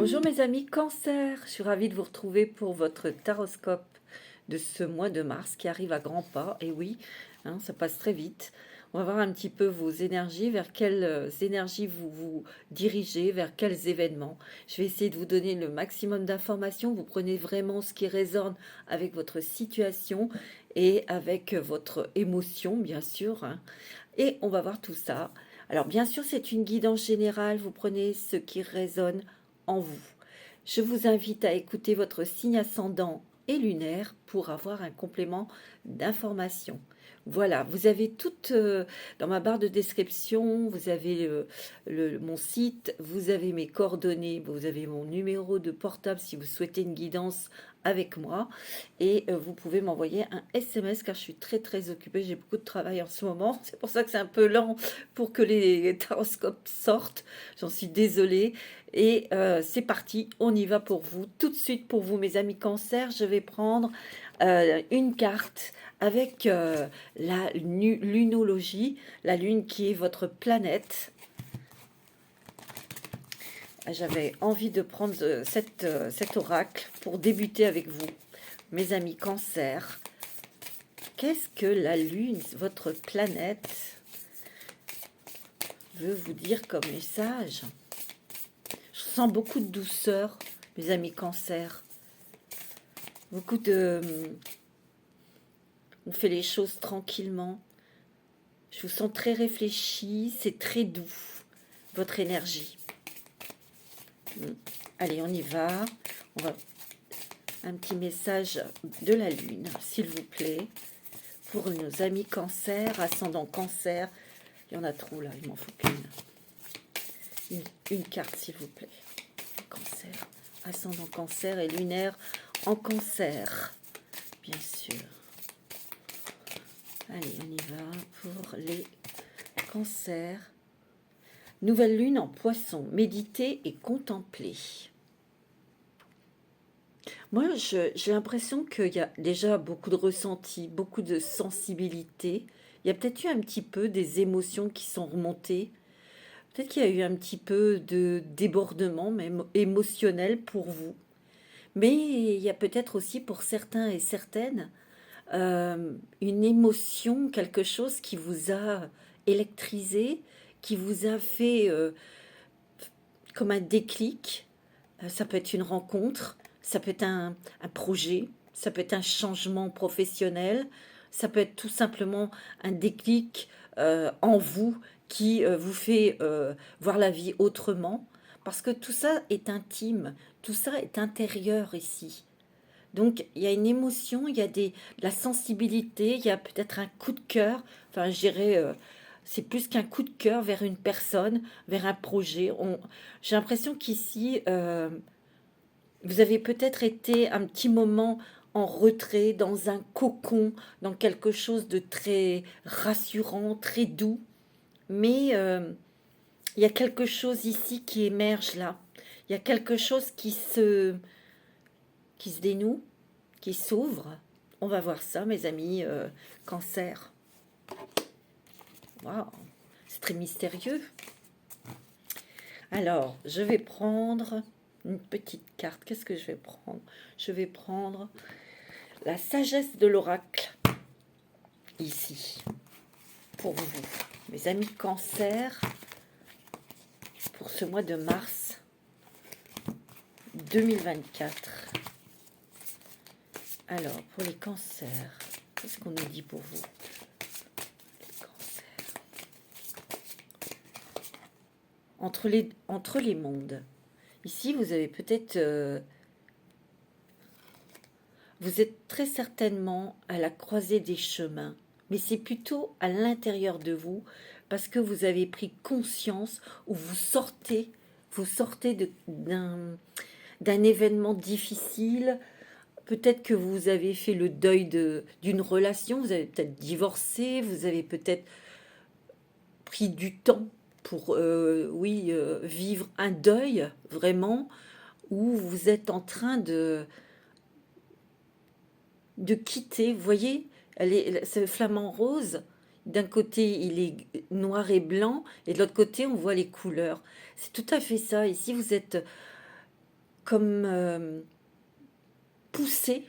Bonjour mes amis Cancer, je suis ravie de vous retrouver pour votre taroscope de ce mois de mars qui arrive à grands pas. Et oui, ça passe très vite. On va voir un petit peu vos énergies, vers quelles énergies vous vous dirigez, vers quels événements. Je vais essayer de vous donner le maximum d'informations. Vous prenez vraiment ce qui résonne avec votre situation et avec votre émotion, bien sûr. Et on va voir tout ça. Alors bien sûr, c'est une guidance générale. Vous prenez ce qui résonne en vous. Je vous invite à écouter votre signe ascendant et lunaire pour avoir un complément d'information. Voilà, vous avez tout dans ma barre de description, vous avez mon site, vous avez mes coordonnées, vous avez mon numéro de portable si vous souhaitez une guidance avec moi et vous pouvez m'envoyer un SMS car je suis très occupée, j'ai beaucoup de travail en ce moment, c'est pour ça que c'est un peu lent pour que les taroscopes sortent, j'en suis désolée. Et c'est parti, on y va pour vous. Tout de suite pour vous, mes amis Cancer, je vais prendre une carte avec la lunologie, la lune qui est votre planète. J'avais envie de prendre cet oracle pour débuter avec vous, mes amis Cancer. Qu'est-ce que la lune, votre planète, veut vous dire comme message ? Je sens beaucoup de douceur, mes amis Cancer. Beaucoup de... On fait les choses tranquillement. Je vous sens très réfléchi, c'est très doux, votre énergie. Allez, on y va. On va... Un petit message de la Lune, s'il vous plaît, pour nos amis Cancer, ascendant Cancer. Il y en a trop là, il m'en faut qu'une. Une carte, s'il vous plaît. Cancer, ascendant Cancer et lunaire en Cancer, bien sûr. Allez, on y va pour les Cancers. Nouvelle lune en Poisson, méditer et contempler. Moi, j'ai l'impression qu'il y a déjà beaucoup de ressenti, beaucoup de sensibilité. Il y a peut-être eu un petit peu des émotions qui sont remontées. Peut-être qu'il y a eu un petit peu de débordement, même émotionnel pour vous. Mais il y a peut-être aussi pour certains et certaines une émotion, quelque chose qui vous a électrisé, qui vous a fait comme un déclic. Ça peut être une rencontre, ça peut être un projet, ça peut être un changement professionnel, ça peut être tout simplement un déclic en vous qui vous fait voir la vie autrement. Parce que tout ça est intime, tout ça est intérieur ici. Donc, il y a une émotion, il y a de la sensibilité, il y a peut-être un coup de cœur. Enfin, je dirais, c'est plus qu'un coup de cœur vers une personne, vers un projet. J'ai l'impression qu'ici, vous avez peut-être été un petit moment en retrait, dans un cocon, dans quelque chose de très rassurant, très doux. Mais il y a quelque chose ici qui émerge là. Il y a quelque chose qui se dénoue, qui s'ouvre. On va voir ça, mes amis Cancer. Waouh, c'est très mystérieux. Alors, je vais prendre une petite carte. Qu'est-ce que je vais prendre? Je vais prendre la sagesse de l'oracle, ici, pour vous, mes amis Cancer, pour ce mois de mars 2024. Alors, pour les cancers, qu'est-ce qu'on nous dit pour vous? Les cancers. Entre les mondes. Ici, vous avez peut-être... vous êtes très certainement à la croisée des chemins, mais c'est plutôt à l'intérieur de vous, parce que vous avez pris conscience, ou vous sortez d'un événement difficile. Peut-être que vous avez fait le deuil d'une relation, vous avez peut-être divorcé, vous avez peut-être pris du temps pour vivre un deuil vraiment, où vous êtes en train de quitter. Vous voyez, ce flamant rose, d'un côté il est noir et blanc, et de l'autre côté on voit les couleurs. C'est tout à fait ça. Ici vous êtes comme poussé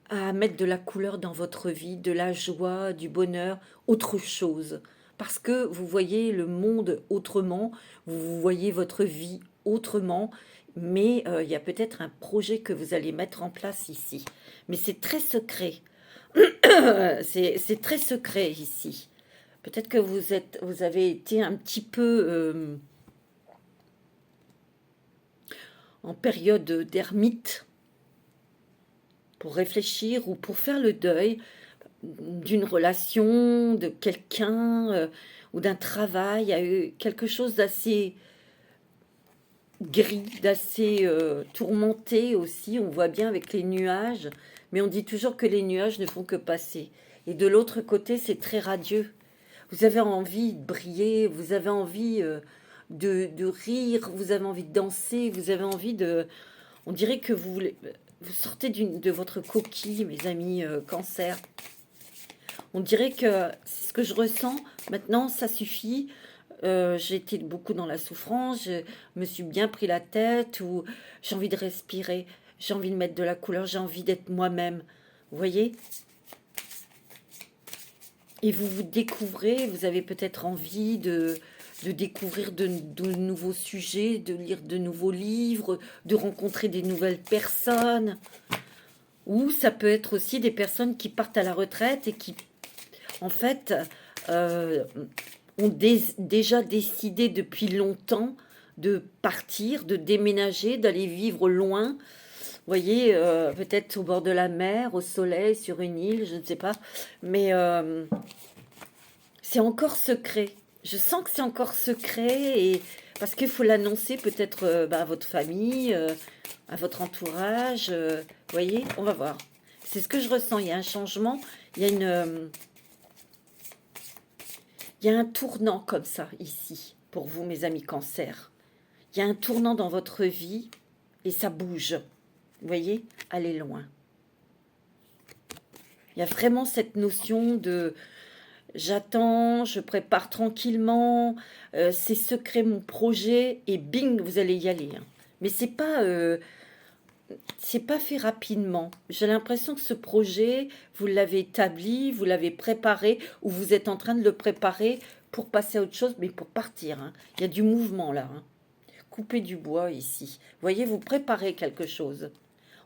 à mettre de la couleur dans votre vie, de la joie, du bonheur, autre chose. Parce que vous voyez le monde autrement, vous voyez votre vie autrement, mais il y a peut-être un projet que vous allez mettre en place ici. Mais c'est très secret. C'est très secret ici. Peut-être que vous avez été un petit peu en période d'ermite pour réfléchir ou pour faire le deuil d'une relation, de quelqu'un ou d'un travail. Il y a eu quelque chose d'assez gris, d'assez tourmenté aussi. On voit bien avec les nuages, mais on dit toujours que les nuages ne font que passer. Et de l'autre côté, c'est très radieux. Vous avez envie de briller, vous avez envie de rire, vous avez envie de danser, vous avez envie de... On dirait que vous sortez de votre coquille, mes amis cancer. On dirait que c'est ce que je ressens. Maintenant, ça suffit. J'ai été beaucoup dans la souffrance. Je me suis bien pris la tête. Ou j'ai envie de respirer. J'ai envie de mettre de la couleur. J'ai envie d'être moi-même. Vous voyez? Et vous vous découvrez. Vous avez peut-être envie de découvrir de nouveaux sujets, de lire de nouveaux livres, de rencontrer des nouvelles personnes. Ou ça peut être aussi des personnes qui partent à la retraite et qui en fait, ont déjà décidé depuis longtemps de partir, de déménager, d'aller vivre loin. Vous voyez, peut-être au bord de la mer, au soleil, sur une île, je ne sais pas. Mais c'est encore secret. Je sens que c'est encore secret et parce qu'il faut l'annoncer peut-être à votre famille, à votre entourage. Vous voyez, on va voir. C'est ce que je ressens. Il y a un changement, il y a il y a un tournant comme ça, ici, pour vous, mes amis cancer. Il y a un tournant dans votre vie et ça bouge. Vous voyez? Allez loin. Il y a vraiment cette notion de j'attends, je prépare tranquillement, c'est secret mon projet et bing, vous allez y aller. Hein. Mais c'est pas fait rapidement. J'ai l'impression que ce projet, vous l'avez établi, vous l'avez préparé, ou vous êtes en train de le préparer pour passer à autre chose, mais pour partir. Hein. Il y a du mouvement là. Hein. Coupez du bois ici. Vous voyez, vous préparez quelque chose.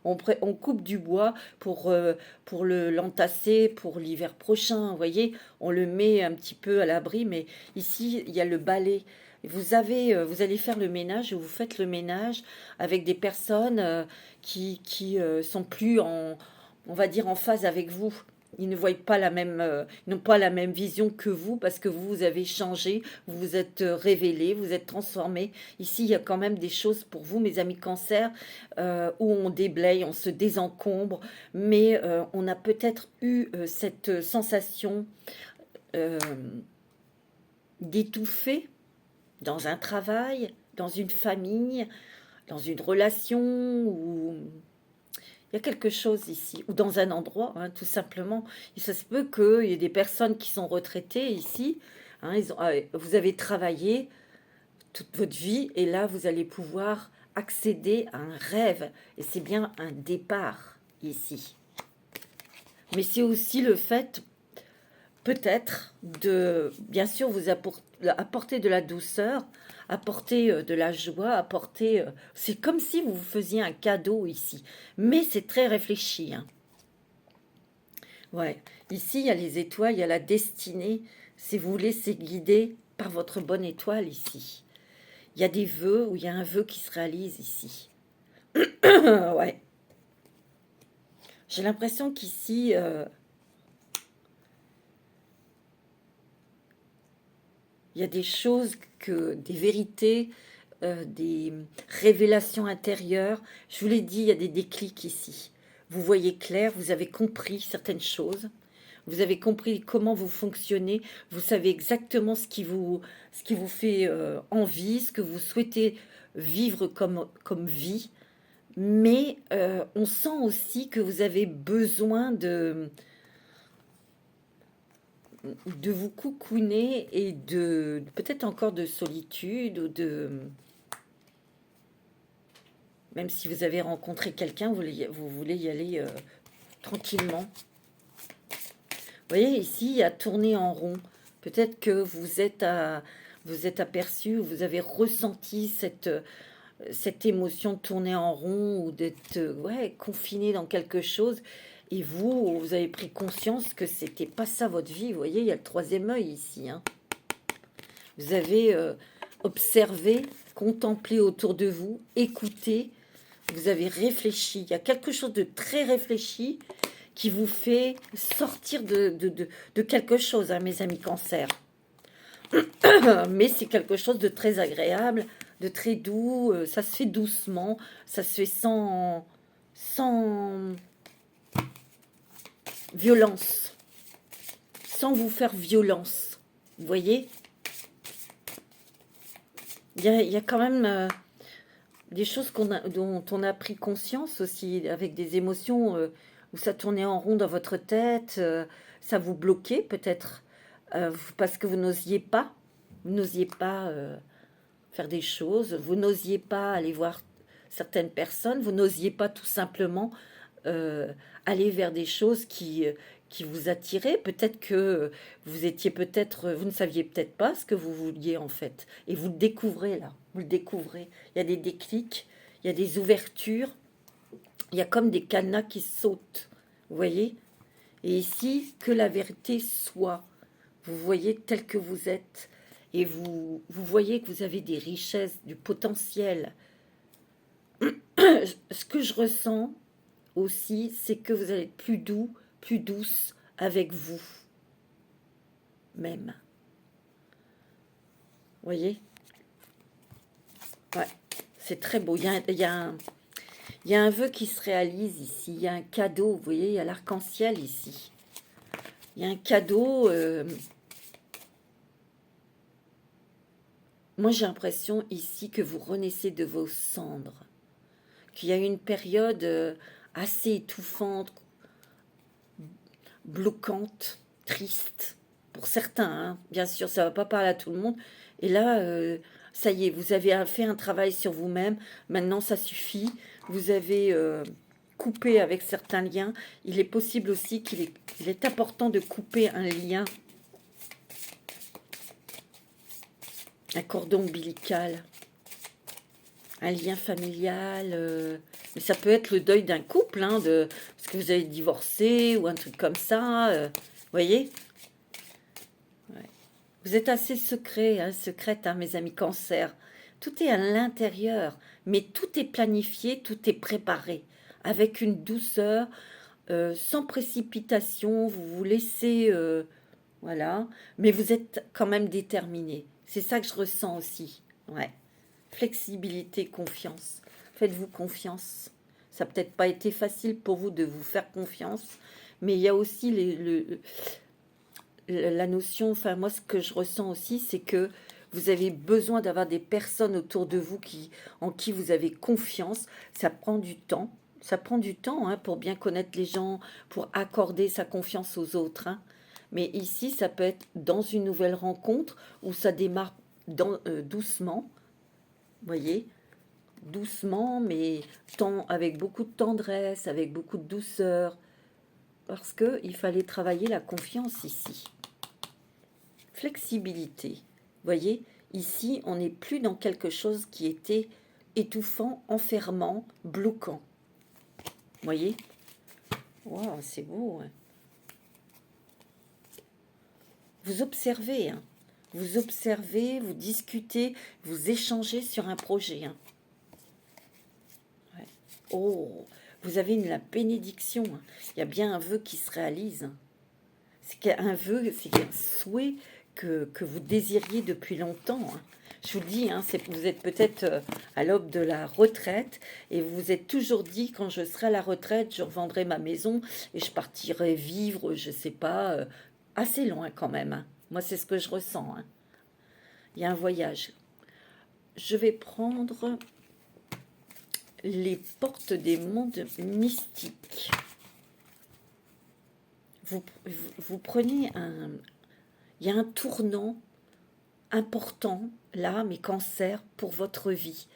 On coupe du bois pour l'entasser pour l'hiver prochain. Vous voyez, on le met un petit peu à l'abri, mais ici, il y a le balai. Vous allez faire le ménage, vous faites le ménage avec des personnes qui sont plus on va dire, en phase avec vous. Ils ne voient pas ils n'ont pas la même vision que vous parce que vous avez changé, vous vous êtes révélé, vous êtes transformé. Ici, il y a quand même des choses pour vous, mes amis cancer, où on déblaye, on se désencombre, mais on a peut-être eu cette sensation euh, d'étouffer dans un travail, dans une famille, dans une relation, ou il y a quelque chose ici, ou dans un endroit, hein, tout simplement. Et ça se peut qu'il y ait des personnes qui sont retraitées ici. Hein, vous avez travaillé toute votre vie, et là, vous allez pouvoir accéder à un rêve. Et c'est bien un départ ici. Mais c'est aussi le fait peut-être de, bien sûr, apporter de la douceur, apporter de la joie, apporter... c'est comme si vous vous faisiez un cadeau ici. Mais c'est très réfléchi. Hein. Ouais. Ici, il y a les étoiles, il y a la destinée. Si vous voulez, c'est guidé par votre bonne étoile ici. Il y a des vœux, ou il y a un vœu qui se réalise ici. Ouais. J'ai l'impression qu'ici... il y a des choses, des vérités, des révélations intérieures. Je vous l'ai dit, il y a des déclics ici. Vous voyez clair, vous avez compris certaines choses. Vous avez compris comment vous fonctionnez. Vous savez exactement ce qui vous fait envie, ce que vous souhaitez vivre comme vie. Mais on sent aussi que vous avez besoin de vous coucouner et peut-être encore de solitude ou Même si vous avez rencontré quelqu'un, vous voulez y aller tranquillement. Vous voyez, ici, il y a tourné en rond. Peut-être que vous êtes aperçu, vous avez ressenti cette émotion de tourner en rond ou d'être ouais, confiné dans quelque chose. Et vous avez pris conscience que c'était pas ça votre vie. Vous voyez, il y a le troisième œil ici. Hein. Vous avez observé, contemplé autour de vous, écouté, vous avez réfléchi. Il y a quelque chose de très réfléchi qui vous fait sortir de quelque chose, hein, mes amis cancer. Mais c'est quelque chose de très agréable, de très doux. Ça se fait doucement, ça se fait sans violence, sans vous faire violence. Vous voyez, il y a quand même des choses dont on a pris conscience aussi, avec des émotions où ça tournait en rond dans votre tête, ça vous bloquait peut-être, parce que vous n'osiez pas faire des choses, vous n'osiez pas aller voir certaines personnes, vous n'osiez pas tout simplement aller vers des choses qui vous attiraient. Peut-être que vous étiez vous ne saviez peut-être pas ce que vous vouliez en fait. Et vous le découvrez là, vous le découvrez. Il y a des déclics, il y a des ouvertures, il y a comme des cadenas qui sautent, vous voyez. Et ici, que la vérité soit, vous voyez tel que vous êtes, et vous voyez que vous avez des richesses, du potentiel. Ce que je ressens aussi, c'est que vous allez être plus doux, plus douce avec vous même. Vous voyez? Ouais, c'est très beau. Il y a un vœu qui se réalise ici. Il y a un cadeau, vous voyez, il y a l'arc-en-ciel ici. Il y a un cadeau. Moi, j'ai l'impression ici que vous renaissez de vos cendres. Qu'il y a eu une période assez étouffante, bloquante, triste, pour certains, hein. Bien sûr, ça ne va pas parler à tout le monde. Et là, ça y est, vous avez fait un travail sur vous-même. Maintenant, ça suffit. Vous avez coupé avec certains liens. Il est possible aussi il est important de couper un lien, un cordon ombilical, un lien familial. Mais ça peut être le deuil d'un couple, hein, parce que vous avez divorcé ou un truc comme ça. Voyez? Ouais. Vous êtes assez secret, hein, secrète, hein, mes amis cancer. Tout est à l'intérieur, mais tout est planifié, tout est préparé, avec une douceur, sans précipitation. Vous vous laissez, voilà, mais vous êtes quand même déterminé. C'est ça que je ressens aussi. Ouais. Flexibilité, confiance. Faites-vous confiance. Ça n'a peut-être pas été facile pour vous de vous faire confiance, mais il y a aussi la notion, enfin moi ce que je ressens aussi, c'est que vous avez besoin d'avoir des personnes autour de vous en qui vous avez confiance. Ça prend du temps. Ça prend du temps, hein, pour bien connaître les gens, pour accorder sa confiance aux autres, hein. Mais ici, ça peut être dans une nouvelle rencontre où ça démarre doucement, vous voyez, doucement, mais avec beaucoup de tendresse, avec beaucoup de douceur, parce qu'il fallait travailler la confiance ici. Flexibilité. Vous voyez, ici, on n'est plus dans quelque chose qui était étouffant, enfermant, bloquant. Vous voyez? Waouh, c'est beau, hein. Vous observez, hein. Vous observez, vous discutez, vous échangez sur un projet, hein. Ouais. Oh, vous avez la bénédiction, hein. Il y a bien un vœu qui se réalise, hein. C'est un vœu, c'est un souhait que vous désiriez depuis longtemps, hein. Je vous le dis, hein, vous êtes peut-être à l'aube de la retraite et vous vous êtes toujours dit, quand je serai à la retraite, je revendrai ma maison et je partirai vivre, je ne sais pas, assez loin quand même, hein. Moi, c'est ce que je ressens, hein. Il y a un voyage. Je vais prendre les portes des mondes mystiques. Vous prenez il y a un tournant important là, mes cancers, pour votre vie.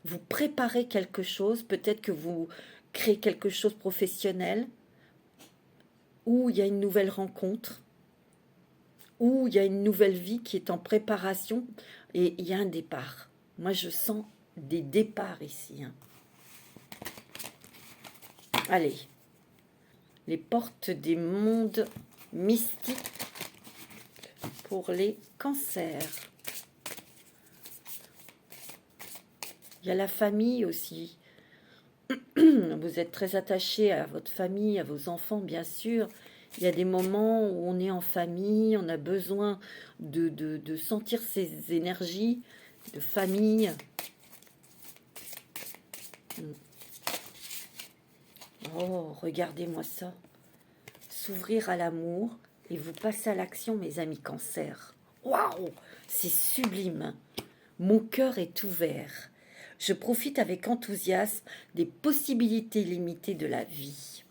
Vous préparez quelque chose, peut-être que vous créez quelque chose de professionnel, ou il y a une nouvelle rencontre, ou il y a une nouvelle vie qui est en préparation, et il y a un départ. Moi, je sens des départs ici, hein. Allez, les portes des mondes mystiques pour les cancers. Il y a la famille aussi. Vous êtes très attaché à votre famille, à vos enfants, bien sûr. Il y a des moments où on est en famille, on a besoin de sentir ces énergies de famille. Oh, regardez-moi ça. S'ouvrir à l'amour et vous passez à l'action, mes amis cancers. Waouh, c'est sublime. Mon cœur est ouvert. Je profite avec enthousiasme des possibilités limitées de la vie.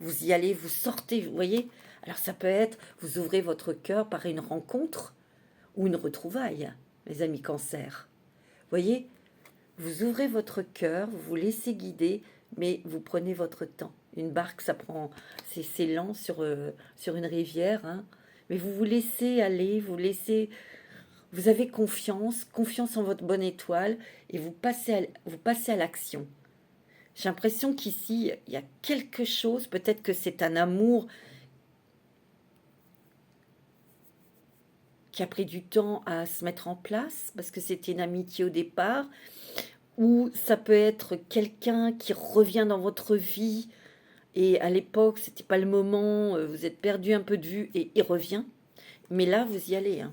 Vous y allez, vous sortez, vous voyez. Alors ça peut être, vous ouvrez votre cœur par une rencontre ou une retrouvaille, mes amis cancers. Vous voyez, vous ouvrez votre cœur, vous vous laissez guider, mais vous prenez votre temps. Une barque, ça prend, c'est lent sur une rivière, hein, mais vous vous laissez aller, vous avez confiance en votre bonne étoile, et vous passez à l'action. J'ai l'impression qu'ici, il y a quelque chose, peut-être que c'est un amour qui a pris du temps à se mettre en place, parce que c'était une amitié au départ, ou ça peut être quelqu'un qui revient dans votre vie, et à l'époque, c'était pas le moment, vous êtes perdu un peu de vue, et il revient. Mais là, vous y allez, hein.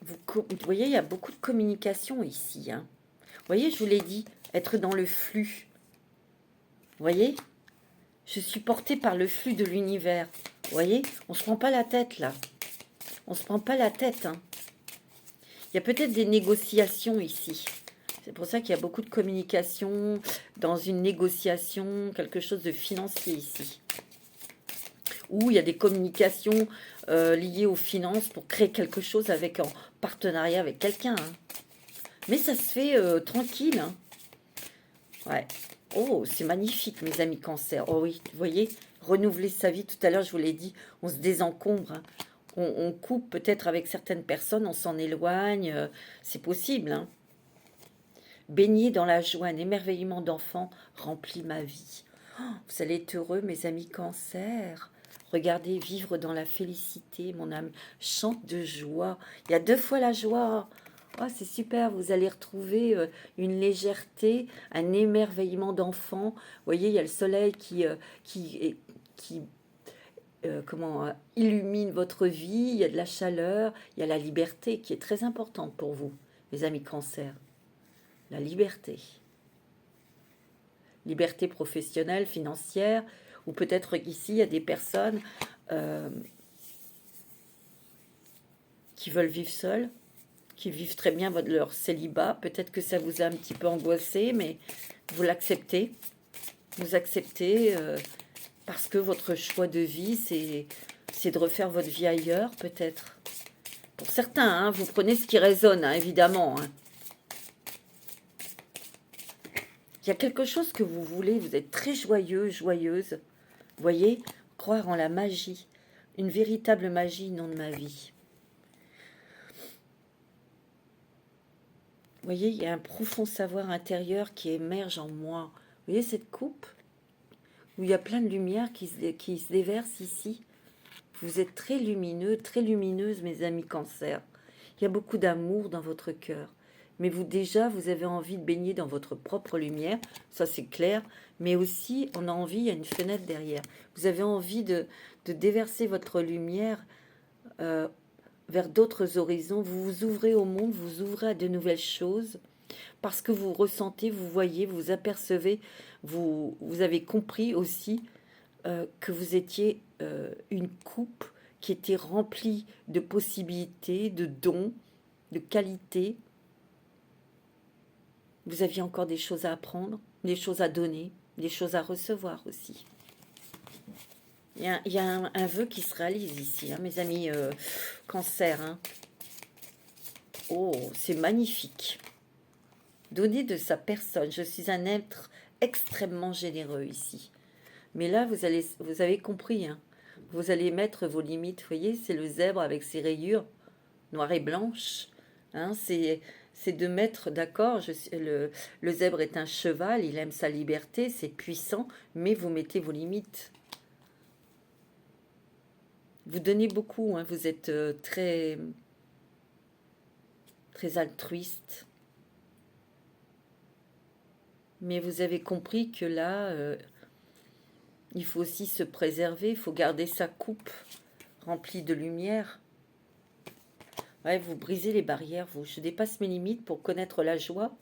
Vous voyez, il y a beaucoup de communication ici, hein. Vous voyez, je vous l'ai dit, être dans le flux. Vous voyez, je suis portée par le flux de l'univers. Vous voyez, on ne se prend pas la tête, là. On ne se prend pas la tête, hein. Il y a peut-être des négociations ici. C'est pour ça qu'il y a beaucoup de communication dans une négociation, quelque chose de financier ici. Ou il y a des communications liées aux finances pour créer quelque chose en partenariat avec quelqu'un, hein. Mais ça se fait tranquille, hein. Ouais. Oh, c'est magnifique, mes amis cancer. Oh oui, vous voyez, renouveler sa vie. Tout à l'heure, je vous l'ai dit, on se désencombre, hein. On coupe peut-être avec certaines personnes, on s'en éloigne. C'est possible, hein. Baigner dans la joie, un émerveillement d'enfant remplit ma vie. Oh, vous allez être heureux, mes amis cancer. Regardez, vivre dans la félicité, mon âme chante de joie. Il y a 2 fois la joie. Oh, c'est super, vous allez retrouver une légèreté, un émerveillement d'enfant. Vous voyez, il y a le soleil qui illumine votre vie, il y a de la chaleur, il y a la liberté qui est très importante pour vous, mes amis cancer. La liberté. Liberté professionnelle, financière, ou peut-être ici, il y a des personnes qui veulent vivre seules, qui vivent très bien leur célibat. Peut-être que ça vous a un petit peu angoissé, mais vous l'acceptez. Vous acceptez parce que votre choix de vie, c'est de refaire votre vie ailleurs, peut-être. Pour certains, hein, vous prenez ce qui résonne, hein, évidemment, hein. Il y a quelque chose que vous voulez, vous êtes très joyeux, joyeuse. Vous voyez, croire en la magie, une véritable magie, non de ma vie. Vous voyez, il y a un profond savoir intérieur qui émerge en moi. Vous voyez cette coupe où il y a plein de lumière qui se déverse ici. Vous êtes très lumineux, très lumineuse, mes amis cancer. Il y a beaucoup d'amour dans votre cœur. Mais vous avez envie de baigner dans votre propre lumière, ça c'est clair. Mais aussi, on a envie, il y a une fenêtre derrière. Vous avez envie de déverser votre lumière vers d'autres horizons. Vous vous ouvrez au monde, vous ouvrez à de nouvelles choses. Parce que vous ressentez, vous voyez, vous apercevez, vous avez compris aussi que vous étiez une coupe qui était remplie de possibilités, de dons, de qualités. Vous aviez encore des choses à apprendre, des choses à donner, des choses à recevoir aussi. Il y a un vœu qui se réalise ici, hein, mes amis cancer, hein. Oh, c'est magnifique. donner de sa personne. Je suis un être extrêmement généreux ici. Mais là, vous avez compris, hein. Vous allez mettre vos limites. Vous voyez, c'est le zèbre avec ses rayures noires et blanches. Hein, c'est de mettre, d'accord, le zèbre est un cheval, il aime sa liberté, c'est puissant, mais vous mettez vos limites. Vous donnez beaucoup, hein, vous êtes très, très altruiste. Mais vous avez compris que là, il faut aussi se préserver, il faut garder sa coupe remplie de lumière. Ouais, vous brisez les barrières, vous. Je dépasse mes limites pour connaître la joie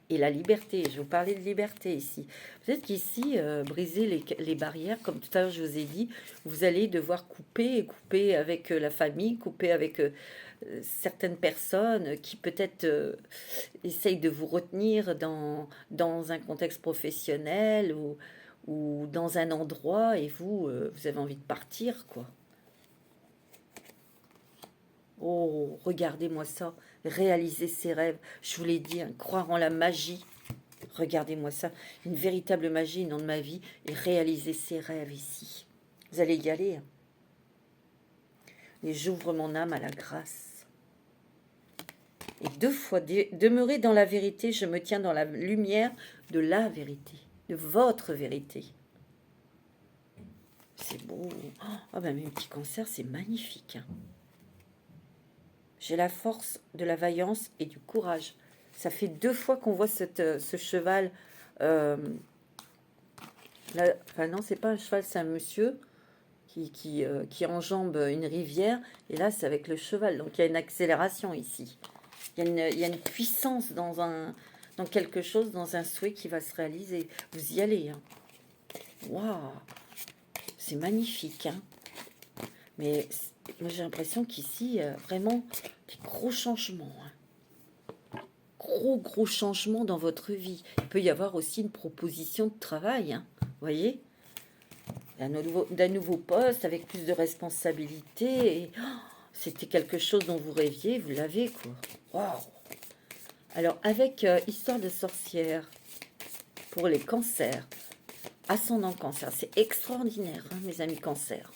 et la liberté. Je vous parlais de liberté ici. Peut-être qu'ici, briser les barrières, comme tout à l'heure je vous ai dit, vous allez devoir couper avec la famille, couper avec certaines personnes qui peut-être essayent de vous retenir dans un contexte professionnel ou dans un endroit et vous avez envie de partir, quoi. Oh, regardez-moi ça, réaliser ses rêves. Je vous l'ai dit, hein, croire en la magie. Regardez-moi ça, une véritable magie, nom de ma vie, et réaliser ses rêves ici. Vous allez y aller, hein. Et j'ouvre mon âme à la grâce. Et deux fois, demeurer dans la vérité, je me tiens dans la lumière de la vérité, de votre vérité. C'est beau. Oh, ben, mes petits cancers, c'est magnifique, hein. J'ai la force de la vaillance et du courage. Ça fait 2 fois qu'on voit ce cheval. Enfin non, c'est pas un cheval, c'est un monsieur qui enjambe une rivière. Et là, c'est avec le cheval. Donc il y a une accélération ici. Il y a une puissance dans quelque chose, dans un souhait qui va se réaliser. Vous y allez, hein. Waouh, c'est magnifique, hein. Mais moi, j'ai l'impression qu'ici, vraiment, des gros changements, hein. Gros changements dans votre vie. Il peut y avoir aussi une proposition de travail, hein. Vous voyez, d'un nouveau poste avec plus de responsabilités. Et, c'était quelque chose dont vous rêviez, vous l'avez, quoi. Waouh. Alors, avec Histoire de sorcière, pour les cancers, ascendant cancer, c'est extraordinaire, hein, mes amis cancers.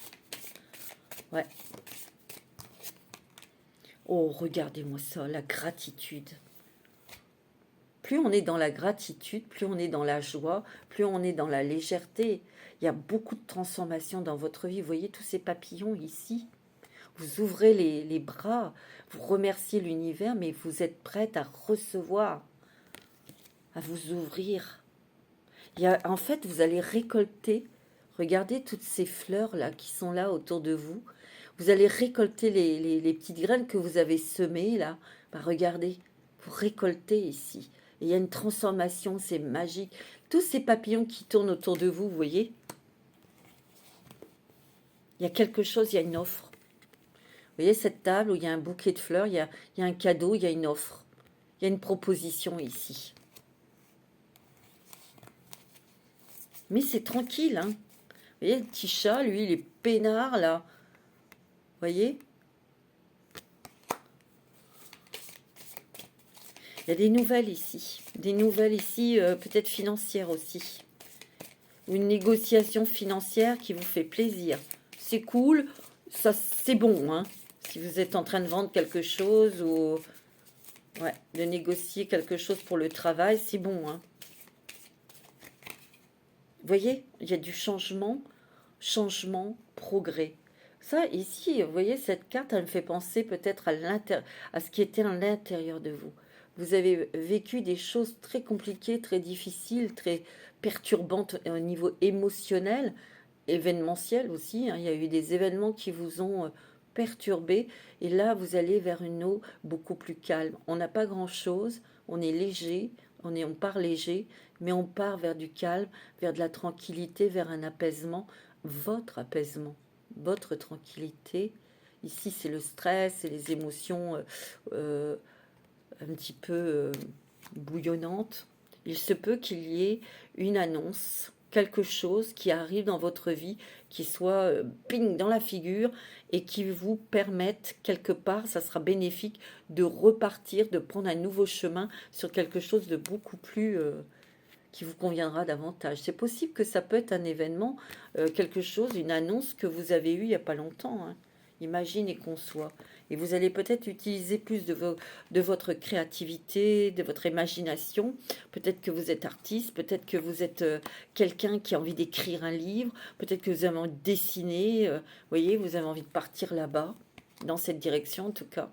Ouais. Oh, regardez-moi ça, la gratitude. Plus on est dans la gratitude, plus on est dans la joie, plus on est dans la légèreté. Il y a beaucoup de transformations dans votre vie. Vous voyez tous ces papillons ici. Vous ouvrez les bras, vous remerciez l'univers, mais vous êtes prête à recevoir, à vous ouvrir. En fait, vous allez récolter, regardez toutes ces fleurs-là qui sont là autour de vous. Vous allez récolter les petites graines que vous avez semées, là. Bah, regardez, vous récoltez ici. Et il y a une transformation, c'est magique. Tous ces papillons qui tournent autour de vous, vous voyez, il y a quelque chose, il y a une offre. Vous voyez cette table où il y a un bouquet de fleurs, il y a un cadeau, il y a une offre. Il y a une proposition ici. Mais c'est tranquille, hein. Vous voyez, le petit chat, lui, il est peinard, là. Vous voyez? Il y a des nouvelles ici. Des nouvelles ici, peut-être financières aussi. Ou une négociation financière qui vous fait plaisir. C'est cool, ça c'est bon, hein. Si vous êtes en train de vendre quelque chose ou ouais, de négocier quelque chose pour le travail, c'est bon, hein. Vous voyez, il y a du changement, progrès. Ça, ici, vous voyez, cette carte, elle me fait penser peut-être à ce qui était à l'intérieur de vous. Vous avez vécu des choses très compliquées, très difficiles, très perturbantes au niveau émotionnel, événementiel aussi, hein. Il y a eu des événements qui vous ont perturbé. Et là, vous allez vers une eau beaucoup plus calme. On n'a pas grand-chose, on est léger, on part léger, mais on part vers du calme, vers de la tranquillité, vers un apaisement, votre tranquillité. Ici, c'est le stress, c'est les émotions un petit peu bouillonnantes. Il se peut qu'il y ait une annonce quelque chose qui arrive dans votre vie, qui soit ping dans la figure et qui vous permette quelque part, ça sera bénéfique de repartir, de prendre un nouveau chemin sur quelque chose de beaucoup plus qui vous conviendra davantage. C'est possible que ça peut être un événement, quelque chose, une annonce que vous avez eue il n'y a pas longtemps, hein. Imagine et conçois. Et vous allez peut-être utiliser plus de votre créativité, de votre imagination. Peut-être que vous êtes artiste, peut-être que vous êtes quelqu'un qui a envie d'écrire un livre, peut-être que vous avez envie de dessiner, vous voyez, vous avez envie de partir là-bas, dans cette direction en tout cas.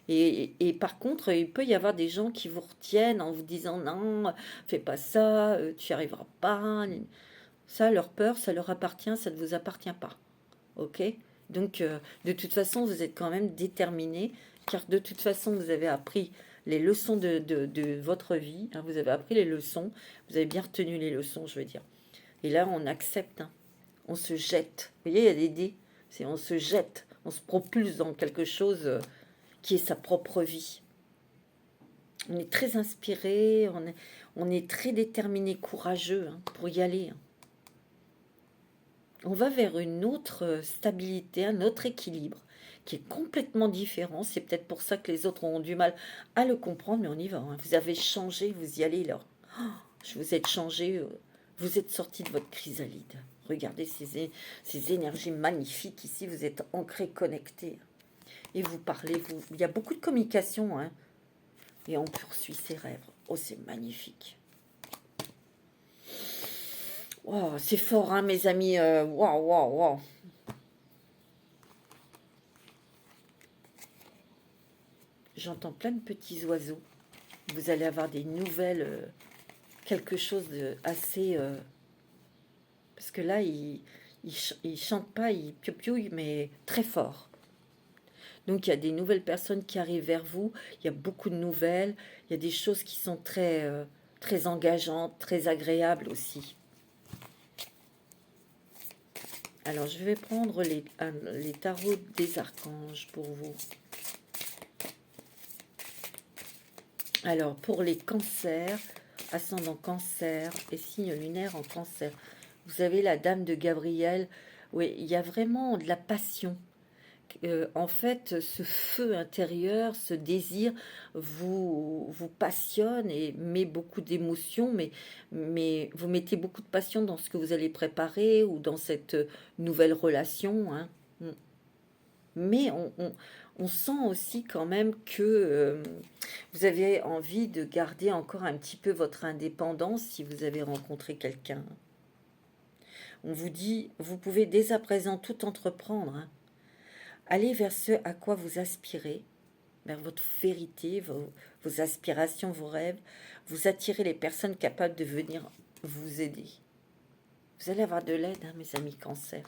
Et par contre, il peut y avoir des gens qui vous retiennent en vous disant non, fais pas ça, tu n'y arriveras pas. Ça, leur peur, ça leur appartient, ça ne vous appartient pas. Ok? Donc, de toute façon, vous êtes quand même déterminé, car de toute façon, vous avez appris les leçons de votre vie, hein, vous avez appris les leçons, vous avez bien retenu les leçons, je veux dire. Et là, on accepte, hein, on se jette. Vous voyez, il y a des dés, c'est on se jette, on se propulse dans quelque chose qui est sa propre vie. On est très inspiré, on est très déterminé, courageux hein, pour y aller. Hein. On va vers une autre stabilité, un autre équilibre qui est complètement différent. C'est peut-être pour ça que les autres ont du mal à le comprendre, mais on y va. Hein. Vous avez changé, vous y allez là. Oh, je vous êtes changé, vous êtes sorti de votre chrysalide. Regardez ces énergies magnifiques ici, vous êtes ancré, connecté. Et vous parlez, il y a beaucoup de communication, hein. Et on poursuit ses rêves. Oh, c'est magnifique. Wow, c'est fort, hein, mes amis. Waouh, waouh, waouh. J'entends plein de petits oiseaux. Vous allez avoir des nouvelles, quelque chose de assez... parce que là, il chante pas, il piou-piouille, mais très fort. Donc, il y a des nouvelles personnes qui arrivent vers vous. Il y a beaucoup de nouvelles. Il y a des choses qui sont très, très engageantes, très agréables aussi. Alors, je vais prendre les tarots des archanges pour vous. Alors, pour les cancers, ascendant cancer et signe lunaire en cancer, vous avez la dame de Gabriel. Oui, il y a vraiment de la passion. En fait, ce feu intérieur, ce désir vous passionne et met beaucoup d'émotions, mais vous mettez beaucoup de passion dans ce que vous allez préparer ou dans cette nouvelle relation. Hein. Mm. Mais on sent aussi quand même que vous avez envie de garder encore un petit peu votre indépendance si vous avez rencontré quelqu'un. On vous dit, vous pouvez dès à présent tout entreprendre. Hein. Allez vers ce à quoi vous aspirez, vers votre vérité, vos aspirations, vos rêves. Vous attirez les personnes capables de venir vous aider. Vous allez avoir de l'aide, hein, mes amis cancer.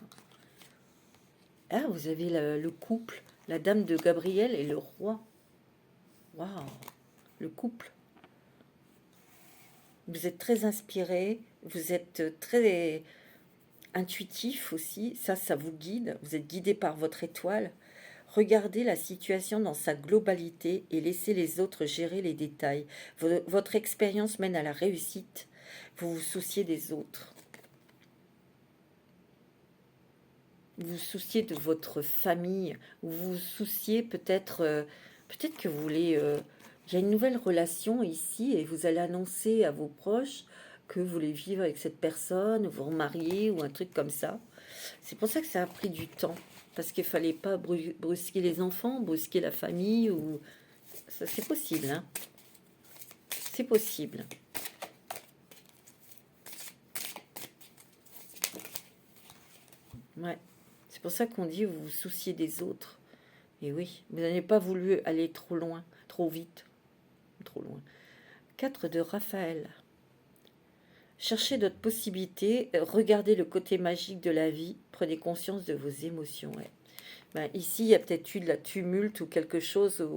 Ah, vous avez le couple, la dame de Gabriel et le roi. Waouh, le couple. Vous êtes très inspiré, vous êtes très intuitif aussi, ça vous guide, vous êtes guidé par votre étoile. Regardez la situation dans sa globalité et laissez les autres gérer les détails. Votre expérience mène à la réussite, vous vous souciez des autres. Vous vous souciez de votre famille, vous vous souciez peut-être peut-être que vous voulez... il y a une nouvelle relation ici et vous allez annoncer à vos proches que vous voulez vivre avec cette personne, vous remarier ou un truc comme ça. C'est pour ça que ça a pris du temps. Parce qu'il ne fallait pas brusquer les enfants, brusquer la famille. Ou ça, c'est possible. Hein. C'est possible. Ouais. C'est pour ça qu'on dit vous vous souciez des autres. Et oui, vous n'avez pas voulu aller trop loin, trop vite. Trop loin. 4 de Raphaël. Cherchez d'autres possibilités, regardez le côté magique de la vie, prenez conscience de vos émotions. Ouais. Ben, ici, il y a peut-être eu de la tumulte ou quelque chose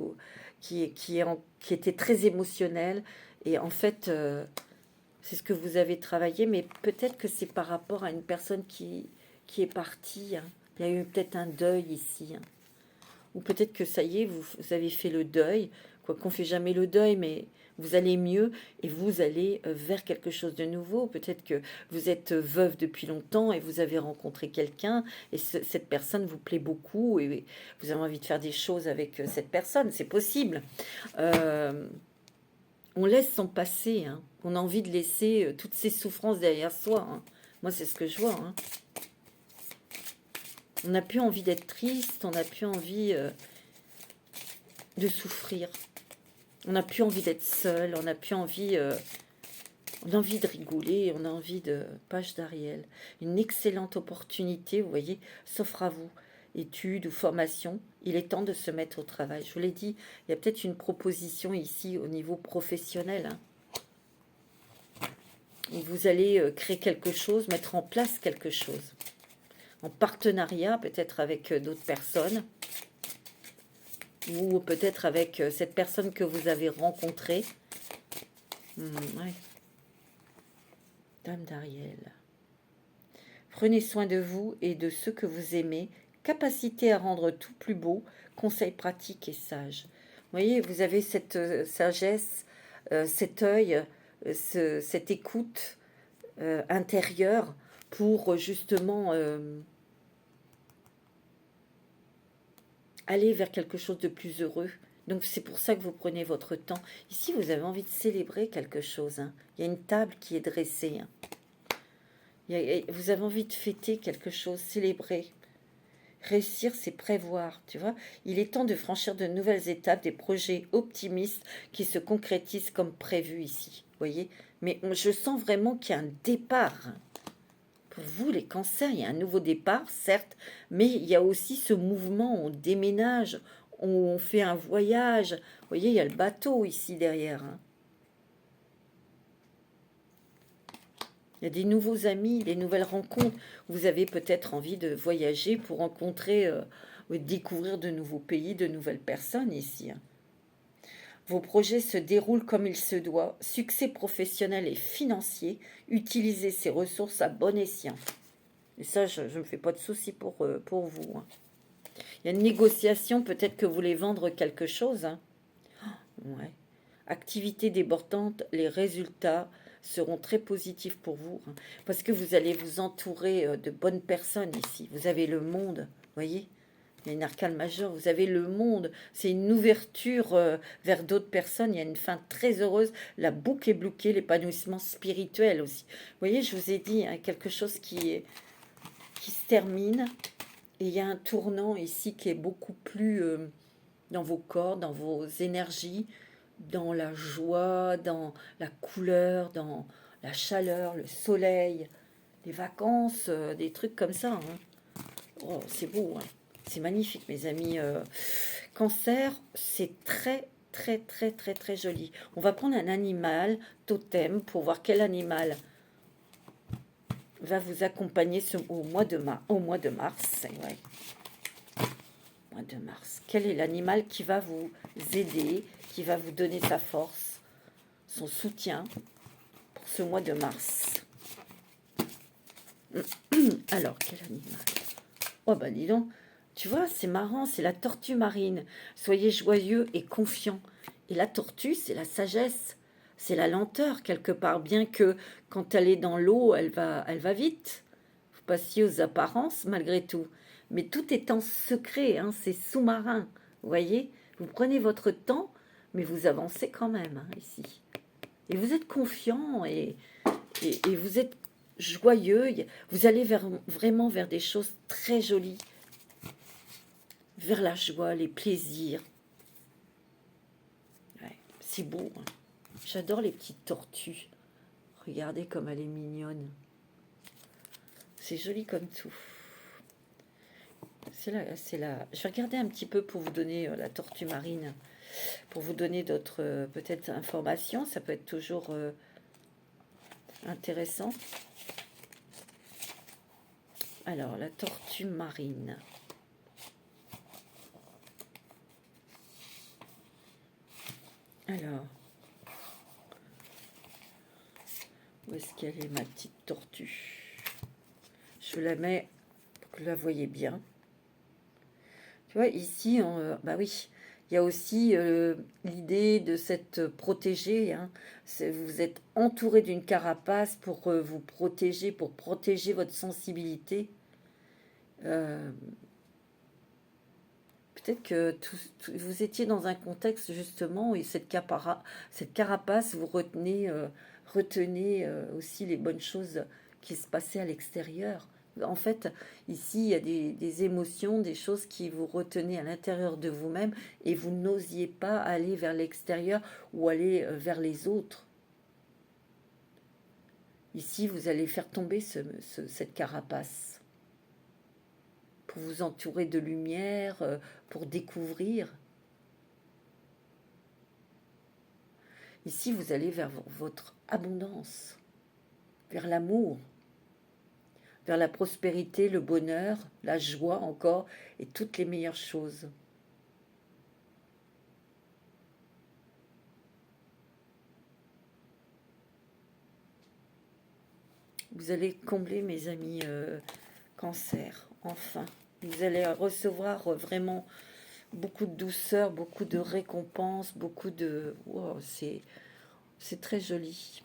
qui était très émotionnel. Et en fait, c'est ce que vous avez travaillé, mais peut-être que c'est par rapport à une personne qui est partie. Hein. Il y a eu peut-être un deuil ici. Hein. Ou peut-être que ça y est, vous avez fait le deuil. Quoi qu'on ne fait jamais le deuil, mais vous allez mieux et vous allez vers quelque chose de nouveau. Peut-être que vous êtes veuve depuis longtemps et vous avez rencontré quelqu'un et cette personne vous plaît beaucoup et vous avez envie de faire des choses avec cette personne. C'est possible. On laisse son passé. Hein. On a envie de laisser toutes ces souffrances derrière soi. Hein. Moi, c'est ce que je vois. Hein. On n'a plus envie d'être triste. On n'a plus envie de souffrir. On n'a plus envie d'être seul. On n'a plus envie... on a envie de rigoler. On a envie de... Page d'Ariel. Une excellente opportunité, vous voyez, s'offre à vous. Études ou formation, il est temps de se mettre au travail. Je vous l'ai dit, il y a peut-être une proposition ici au niveau professionnel. Hein, où vous allez créer quelque chose, mettre en place quelque chose. En partenariat peut-être avec d'autres personnes. Ou peut-être avec cette personne que vous avez rencontrée. Ouais. Dame d'Ariel. Prenez soin de vous et de ceux que vous aimez. Capacité à rendre tout plus beau, conseils pratiques et sages. Vous voyez, vous avez cette sagesse, cet œil, cette écoute intérieure pour justement aller vers quelque chose de plus heureux. Donc c'est pour ça que vous prenez votre temps. Ici, vous avez envie de célébrer quelque chose. Hein. Il y a une table qui est dressée. Hein. Vous avez envie de fêter quelque chose, célébrer. Réussir, c'est prévoir, tu vois. Il est temps de franchir de nouvelles étapes, des projets optimistes qui se concrétisent comme prévu ici, voyez. Mais je sens vraiment qu'il y a un départ. Pour vous, les cancers, il y a un nouveau départ, certes, mais il y a aussi ce mouvement, on déménage, on fait un voyage. Vous voyez, il y a le bateau ici derrière, hein. Il y a des nouveaux amis, des nouvelles rencontres. Vous avez peut-être envie de voyager pour rencontrer, découvrir de nouveaux pays, de nouvelles personnes ici. Hein. Vos projets se déroulent comme il se doit. Succès professionnel et financier. Utilisez ces ressources à bon escient. Et ça, je ne me fais pas de soucis pour vous. Hein. Il y a une négociation, peut-être que vous voulez vendre quelque chose. Hein. Ouais. Activité débordante, les résultats seront très positifs pour vous, hein, parce que vous allez vous entourer de bonnes personnes ici. Vous avez le monde, voyez, il y a une arcane majeure, vous avez le monde, c'est une ouverture vers d'autres personnes, il y a une fin très heureuse, la boucle est bloquée, l'épanouissement spirituel aussi. Vous voyez, je vous ai dit, hein, quelque chose qui se termine, et il y a un tournant ici qui est beaucoup plus dans vos corps, dans vos énergies, dans la joie, dans la couleur, dans la chaleur, le soleil, les vacances, des trucs comme ça. Hein. Oh, c'est beau, hein. C'est magnifique, mes amis. Cancer, c'est très, très, très, très, très joli. On va prendre un animal totem pour voir quel animal va vous accompagner au mois de mars. Ouais. Mois de mars. Quel est l'animal qui va vous aider, qui va vous donner sa force, son soutien pour ce mois de mars? Alors, quel animal? Oh bah dis donc, tu vois, c'est marrant, c'est la tortue marine. Soyez joyeux et confiants. Et la tortue, c'est la sagesse, c'est la lenteur quelque part, bien que quand elle est dans l'eau, elle va vite. Faut pas se fier aux apparences malgré tout. Mais tout est en secret, hein, c'est sous-marin. Vous voyez, vous prenez votre temps, mais vous avancez quand même hein, ici. Et vous êtes confiant et vous êtes joyeux. Vous allez vraiment vers des choses très jolies. Vers la joie, les plaisirs. Ouais, c'est beau. Hein. J'adore les petites tortues. Regardez comme elle est mignonne. C'est joli comme tout. Je vais regarder un petit peu pour vous donner la tortue marine, pour vous donner d'autres peut-être informations. Ça peut être toujours intéressant. Alors, la tortue marine. Alors, où est-ce qu'elle est, ma petite tortue? Je la mets pour que vous la voyez bien. Tu vois, ici, bah oui, Il y a aussi l'idée de s'être protégé, hein. Vous êtes entouré d'une carapace pour vous protéger, pour protéger votre sensibilité. Euh, Peut-être que vous étiez dans un contexte justement où cette carapace vous retenez aussi les bonnes choses qui se passaient à l'extérieur. En fait, ici, il y a des émotions, des choses qui vous retenaient à l'intérieur de vous-même et vous n'osiez pas aller vers l'extérieur ou aller vers les autres. Ici, vous allez faire tomber cette carapace pour vous entourer de lumière, pour découvrir. Ici, vous allez vers votre abondance, vers l'amour, vers la prospérité, le bonheur, la joie encore, et toutes les meilleures choses. Vous allez combler, mes amis, cancer, enfin. Vous allez recevoir vraiment beaucoup de douceur, beaucoup de récompenses, beaucoup de... Wow, c'est très joli.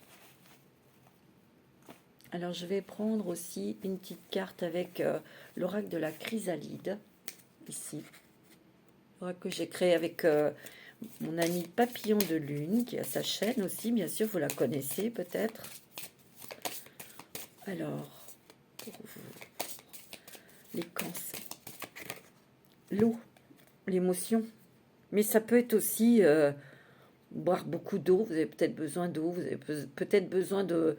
Alors, je vais prendre aussi une petite carte avec l'oracle de la chrysalide, ici. L'oracle que j'ai créé avec mon ami Papillon de Lune, qui a sa chaîne aussi, bien sûr, vous la connaissez peut-être. Alors, pour vous, les cancers. L'eau, l'émotion. Mais ça peut être aussi boire beaucoup d'eau. Vous avez peut-être besoin d'eau, vous avez peut-être besoin de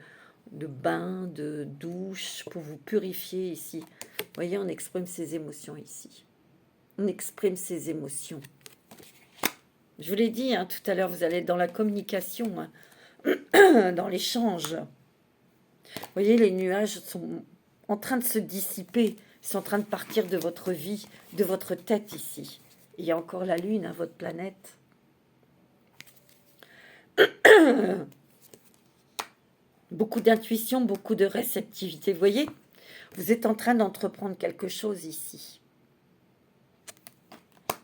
bain, de douche pour vous purifier ici. Vous voyez, on exprime ses émotions ici. On exprime ses émotions. Je vous l'ai dit hein, tout à l'heure, vous allez être dans la communication, hein, dans l'échange. Vous voyez, les nuages sont en train de se dissiper. Ils sont en train de partir de votre vie, de votre tête ici. Il y a encore la Lune, hein, votre planète. Beaucoup d'intuition, beaucoup de réceptivité. Vous voyez, vous êtes en train d'entreprendre quelque chose ici.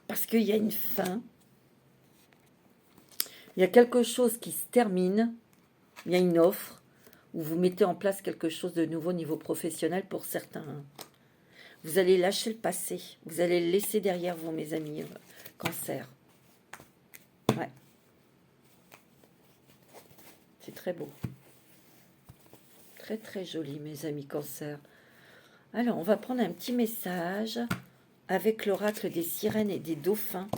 Parce qu'il y a une fin. Il y a quelque chose qui se termine. Il y a une offre où vous mettez en place quelque chose de nouveau au niveau professionnel pour certains. Vous allez lâcher le passé. Vous allez le laisser derrière vous, mes amis. Cancer. Ouais. C'est très beau. Très, très joli, mes amis Cancer. Alors, on va prendre un petit message avec l'oracle des sirènes et des dauphins.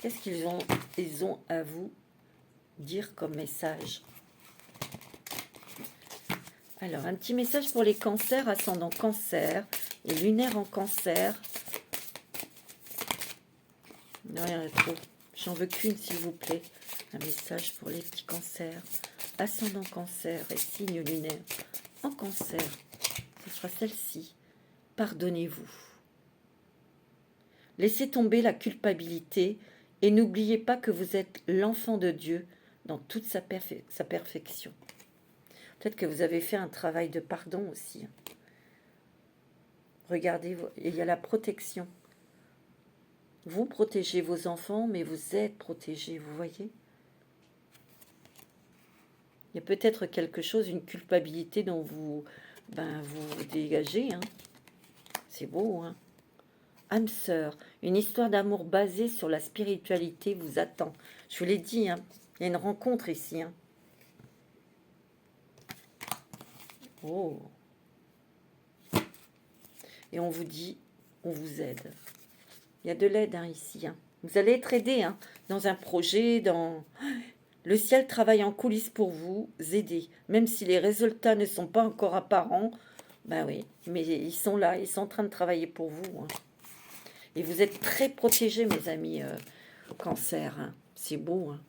Qu'est-ce qu'ils ont à vous dire comme message? Alors, un petit message pour les cancers, ascendant cancer et lunaire en cancer. Non, il y en a trop. J'en veux qu'une, s'il vous plaît. Un message pour les petits cancers. Ascendant cancer et signe lunaire en cancer. Ce sera celle-ci. Pardonnez-vous. Laissez tomber la culpabilité et n'oubliez pas que vous êtes l'enfant de Dieu dans toute sa perfection. Peut-être que vous avez fait un travail de pardon aussi. Regardez, il y a la protection. Vous protégez vos enfants, mais vous êtes protégés, vous voyez? Il y a peut-être quelque chose, une culpabilité dont vous dégagez. Hein. C'est beau, hein? Âme sœur, une histoire d'amour basée sur la spiritualité vous attend. Je vous l'ai dit, hein, il y a une rencontre ici. Hein. Oh. Et on vous dit, on vous aide. Il y a de l'aide hein, ici. Hein. Vous allez être aidé hein, dans un projet, dans... Le ciel travaille en coulisses pour vous aider. Même si les résultats ne sont pas encore apparents, ben oui, mais ils sont là, ils sont en train de travailler pour vous. Hein. Et vous êtes très protégés, mes amis cancer. Hein. C'est beau. Hein.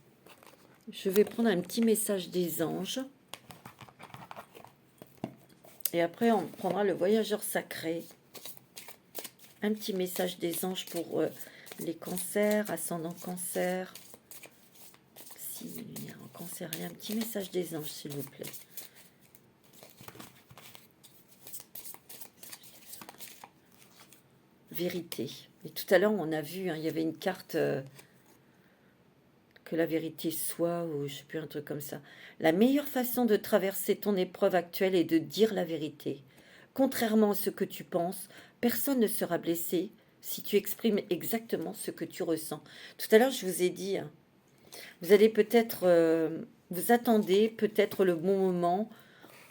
Je vais prendre un petit message des anges. Et après, on prendra le voyageur sacré. Un petit message des anges pour les cancers, ascendant cancer. Si il y a un cancer, il y a un petit message des anges, s'il vous plaît. Vérité. Et tout à l'heure, on a vu, hein, il y avait une carte que la vérité soit, ou je sais plus, un truc comme ça. La meilleure façon de traverser ton épreuve actuelle est de dire la vérité. Contrairement à ce que tu penses, personne ne sera blessé si tu exprimes exactement ce que tu ressens. Tout à l'heure, je vous ai dit, hein, vous allez peut-être, vous attendez peut-être le bon moment,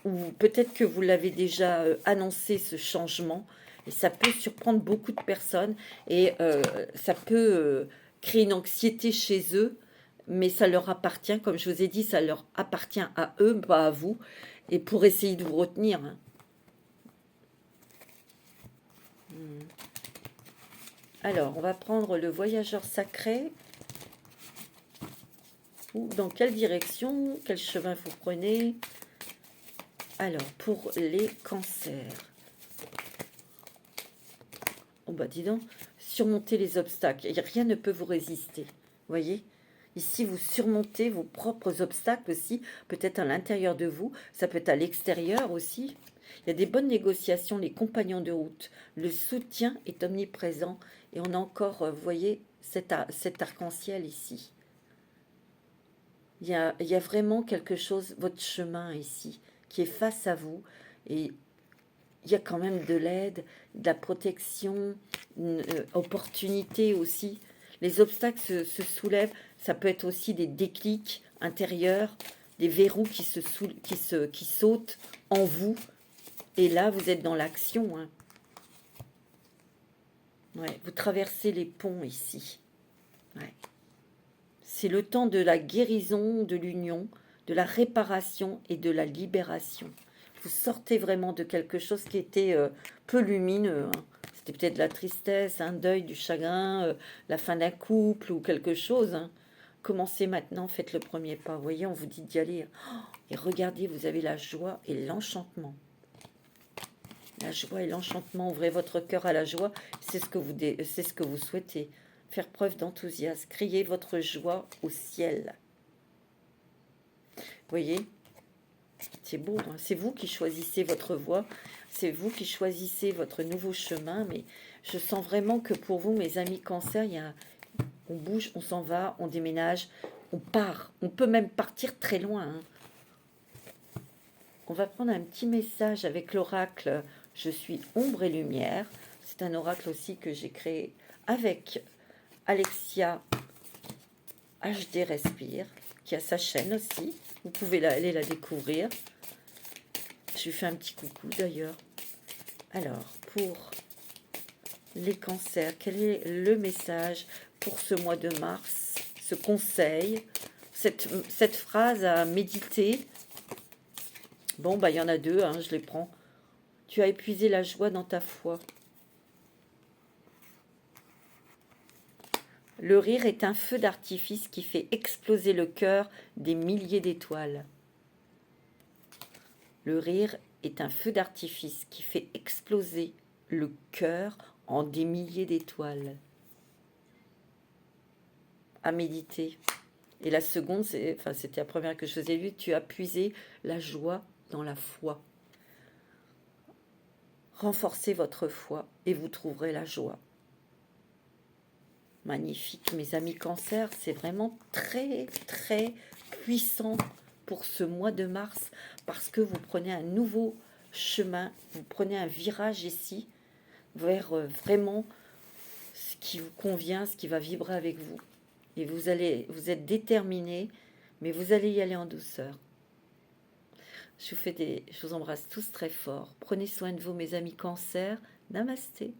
ou peut-être que vous l'avez déjà annoncé, ce changement, et ça peut surprendre beaucoup de personnes, et ça peut créer une anxiété chez eux, mais ça leur appartient, comme je vous ai dit, ça leur appartient à eux, pas à vous, et pour essayer de vous retenir, hein. Alors, on va prendre le voyageur sacré. Ou dans quelle direction, quel chemin vous prenez? Alors, pour les cancers. Oh bah dis donc, surmonter les obstacles. Et rien ne peut vous résister. Voyez? Ici, vous surmontez vos propres obstacles aussi, peut-être à l'intérieur de vous, ça peut être à l'extérieur aussi. Il y a des bonnes négociations, les compagnons de route. Le soutien est omniprésent. Et on a encore, vous voyez, cet arc-en-ciel ici. Il y a vraiment quelque chose, votre chemin ici, qui est face à vous. Et il y a quand même de l'aide, de la protection, une opportunité aussi. Les obstacles se soulèvent. Ça peut être aussi des déclics intérieurs, des verrous qui sautent en vous. Et là, vous êtes dans l'action, hein. Ouais, vous traversez les ponts ici. Ouais. C'est le temps de la guérison, de l'union, de la réparation et de la libération. Vous sortez vraiment de quelque chose qui était peu lumineux, hein. C'était peut-être la tristesse, un deuil, du chagrin, la fin d'un couple ou quelque chose, hein. Commencez maintenant, faites le premier pas. Vous voyez, on vous dit d'y aller. Oh, et regardez, vous avez la joie et l'enchantement. La joie et l'enchantement, ouvrez votre cœur à la joie, c'est ce que vous souhaitez. Faire preuve d'enthousiasme, criez votre joie au ciel. Vous voyez, c'est beau, hein, c'est vous qui choisissez votre voie, c'est vous qui choisissez votre nouveau chemin, mais je sens vraiment que pour vous, mes amis cancer, on bouge, on s'en va, on déménage, on part, on peut même partir très loin, hein. On va prendre un petit message avec l'oracle « Je suis ombre et lumière ». C'est un oracle aussi que j'ai créé avec Alexia HD Respire, qui a sa chaîne aussi. Vous pouvez aller la découvrir. Je lui fais un petit coucou d'ailleurs. Alors, pour les cancers, quel est le message pour ce mois de mars? Ce conseil, cette phrase à méditer. Bon, bah, il y en a deux, hein, je les prends. Tu as épuisé la joie dans ta foi. Le rire est un feu d'artifice qui fait exploser le cœur des milliers d'étoiles. Le rire est un feu d'artifice qui fait exploser le cœur en des milliers d'étoiles. À méditer. Et la seconde, c'était la première que je vous ai lue, tu as puisé la joie dans la foi. Renforcez votre foi et vous trouverez la joie. Magnifique, mes amis cancer, c'est vraiment très, très puissant pour ce mois de mars parce que vous prenez un nouveau chemin, vous prenez un virage ici vers vraiment ce qui vous convient, ce qui va vibrer avec vous. Et vous êtes déterminé, mais vous allez y aller en douceur. Je vous embrasse tous très fort. Prenez soin de vous, mes amis cancer. Namasté.